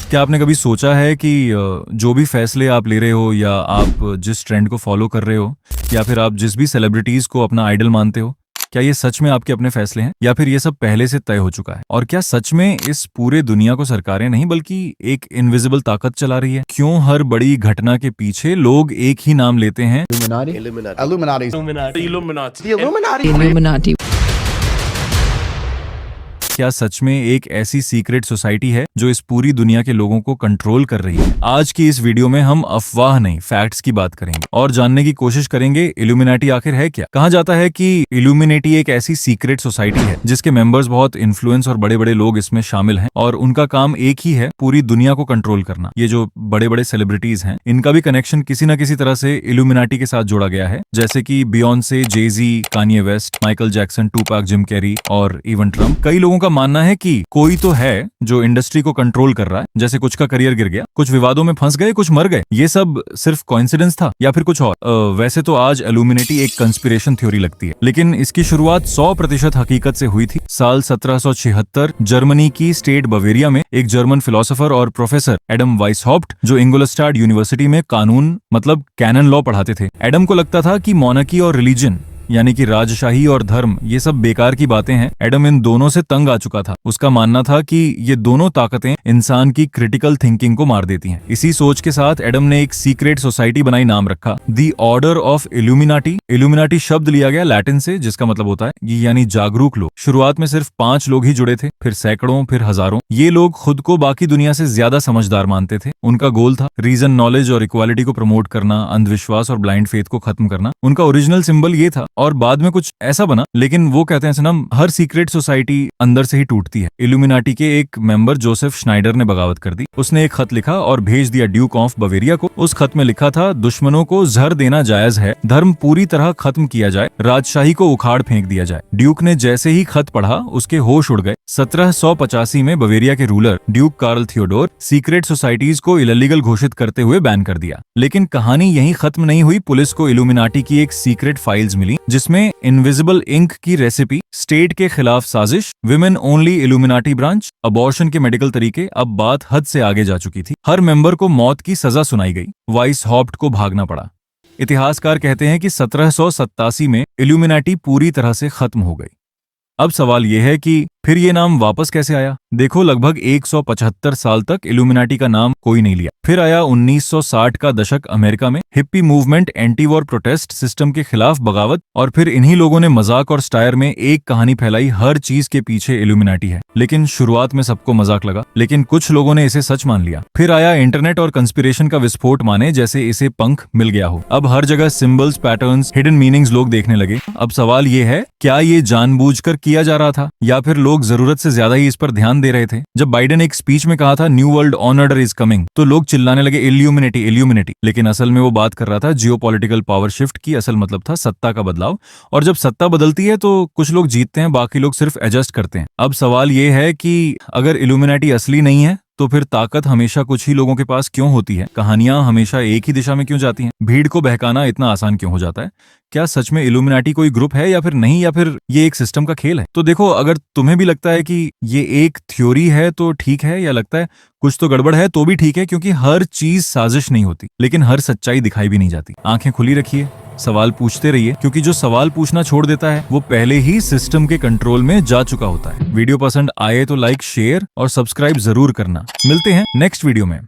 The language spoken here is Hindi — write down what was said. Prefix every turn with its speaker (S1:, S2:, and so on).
S1: क्या आपने कभी सोचा है कि जो भी फैसले आप ले रहे हो या आप जिस ट्रेंड को फॉलो कर रहे हो या फिर आप जिस भी सेलिब्रिटीज को अपना आइडल मानते हो, क्या ये सच में आपके अपने फैसले हैं या फिर ये सब पहले से तय हो चुका है? और क्या सच में इस पूरे दुनिया को सरकारें नहीं बल्कि एक इनविजिबल ताकत चला रही है? क्यों हर बड़ी घटना के पीछे लोग एक ही नाम लेते हैं?
S2: Illuminati.
S1: क्या सच में एक ऐसी सीक्रेट सोसाइटी है जो इस पूरी दुनिया के लोगों को कंट्रोल कर रही है? आज की इस वीडियो में हम अफवाह नहीं, फैक्ट्स की बात करेंगे और जानने की कोशिश करेंगे इल्यूमिनाटी आखिर है क्या। कहा जाता है कि इल्यूमिनेटी एक ऐसी सीक्रेट सोसाइटी है जिसके मेंबर्स बहुत इन्फ्लुएंस और बड़े बड़े लोग इसमें शामिल हैं और उनका काम एक ही है, पूरी दुनिया को कंट्रोल करना। ये जो बड़े बड़े सेलिब्रिटीज हैं, इनका भी कनेक्शन किसी न किसी तरह से इल्यूमिनाटी के साथ जोड़ा गया है, जैसे कि Beyonce, Jay Z, Kanye West, Michael Jackson, Tupac, Jim Carrey और इवन ट्रम्प। कई लोगों का मानना है कि कोई तो है जो इंडस्ट्री को कंट्रोल कर रहा है, जैसे कुछ का करियर गिर गया, कुछ विवादों में फंस गए, कुछ मर गए। ये सब सिर्फ कोइंसिडेंस था या फिर कुछ और? वैसे तो आज इल्यूमिनेटी एक कंस्पिरेशन थ्योरी लगती है, लेकिन इसकी शुरुआत 100% हकीकत से हुई थी। साल 1776 जर्मनी की स्टेट बवेरिया में एक जर्मन फिलोसोफर और प्रोफेसर एडम वाइसहॉफ्ट, जो इंगोलस्टाड यूनिवर्सिटी में कानून मतलब कैनन लॉ पढ़ाते थे। एडम को लगता था कि मोनार्की और रिलीजन यानी कि राजशाही और धर्म ये सब बेकार की बातें हैं। एडम इन दोनों से तंग आ चुका था। उसका मानना था कि ये दोनों ताकतें इंसान की क्रिटिकल थिंकिंग को मार देती हैं। इसी सोच के साथ एडम ने एक सीक्रेट सोसाइटी बनाई, नाम रखा the order of illuminati. Illuminati शब्द लिया गया लैटिन से, जिसका मतलब होता है यानी जागरूक लोग। शुरुआत में सिर्फ 5 लोग ही जुड़े थे, फिर सैकड़ों, फिर हजारों। ये लोग खुद को बाकी दुनिया से ज्यादा समझदार मानते थे। उनका गोल था रीजन, नॉलेज और इक्वालिटी को प्रमोट करना, अंधविश्वास और ब्लाइंड फेथ को खत्म करना। उनका ओरिजिनल सिंबल ये था और बाद में कुछ ऐसा बना, लेकिन वो कहते हैं सनम, हर सीक्रेट सोसाइटी अंदर से ही टूटती है। इल्यूमिनाटी के एक मेंबर जोसेफ श्नाइडर ने बगावत कर दी। उसने एक खत लिखा और भेज दिया ड्यूक ऑफ बवेरिया को। उस खत में लिखा था, दुश्मनों को जहर देना जायज है, धर्म पूरी तरह खत्म किया जाए, राजशाही को उखाड़ फेंक दिया जाए। ड्यूक ने जैसे ही खत पढ़ा उसके होश उड़ गए। 1785 में बवेरिया के ruler duke Karl Theodor secret societies को इलीगल घोषित करते हुए बैन कर दिया। लेकिन कहानी यहीं खत्म नहीं हुई। पुलिस को इल्यूमिनाटी की एक सीक्रेट फाइल्स मिली जिसमें इनविजिबल इंक की रेसिपी, स्टेट के खिलाफ साजिश, women only illuminati branch, abortion के मेडिकल तरीके। अब बात हद से आगे जा चुकी थी। हर मेंबर को मौत की सजा सुनाई गई। वाइसहॉफ्ट को भागना पड़ा। इतिहासकार कहते हैं कि 1787 में इल्यूमिनाटी पूरी तरह से खत्म हो गई। अब सवाल यह है कि फिर ये नाम वापस कैसे आया? देखो, लगभग 175 साल तक इल्यूमिनाटी का नाम कोई नहीं लिया। फिर आया 1960 का दशक अमेरिका में, hippie movement, anti war protest, system के खिलाफ बगावत, और फिर इन्हीं लोगों ने मजाक और स्टायर में एक कहानी फैलाई, हर चीज के पीछे इल्यूमिनाटी है। लेकिन शुरुआत में सबको मजाक लगा, लेकिन कुछ लोगों ने इसे सच मान लिया। फिर आया इंटरनेट और कंस्पिरेशन का विस्फोट, माने जैसे इसे पंख मिल गया हो। अब हर जगह सिंबल्स, पैटर्न्स, हिडन मीनिंग्स लोग देखने लगे। अब सवाल ये है, क्या ये जानबूझकर किया जा रहा था या फिर लोग जरूरत से ज्यादा ही इस पर ध्यान दे रहे थे? जब बाइडेन एक स्पीच में कहा था new world order is coming, तो लोग चिल्लाने लगे इल्यूमिनेटी इल्यूमिनेटी, लेकिन असल में वो बात कर रहा था जियोपॉलिटिकल पावर शिफ्ट की। असल मतलब था सत्ता का बदलाव। और जब सत्ता बदलती है तो कुछ लोग जीतते हैं, बाकी लोग सिर्फ एडजस्ट करते हैं। अब सवाल ये है कि अगर इल्यूमिनेटी असली नहीं है तो फिर ताकत हमेशा कुछ ही लोगों के पास क्यों होती है? कहानियां हमेशा एक ही दिशा में क्यों जाती हैं? भीड़ को बहकाना इतना आसान क्यों हो जाता है? क्या सच में इल्यूमिनाटी कोई ग्रुप है या फिर नहीं, या फिर ये एक सिस्टम का खेल है? तो देखो, अगर तुम्हें भी लगता है कि ये एक थ्योरी है तो ठीक है, या लगता है कुछ तो गड़बड़ है तो भी ठीक है, क्योंकि हर चीज साजिश नहीं होती, लेकिन हर सच्चाई दिखाई भी नहीं जाती। आंखें खुली रखिए, सवाल पूछते रहिए, क्योंकि जो सवाल पूछना छोड़ देता है वो पहले ही सिस्टम के कंट्रोल में जा चुका होता है। वीडियो पसंद आए तो लाइक, शेयर और सब्सक्राइब जरूर करना। मिलते हैं नेक्स्ट वीडियो में।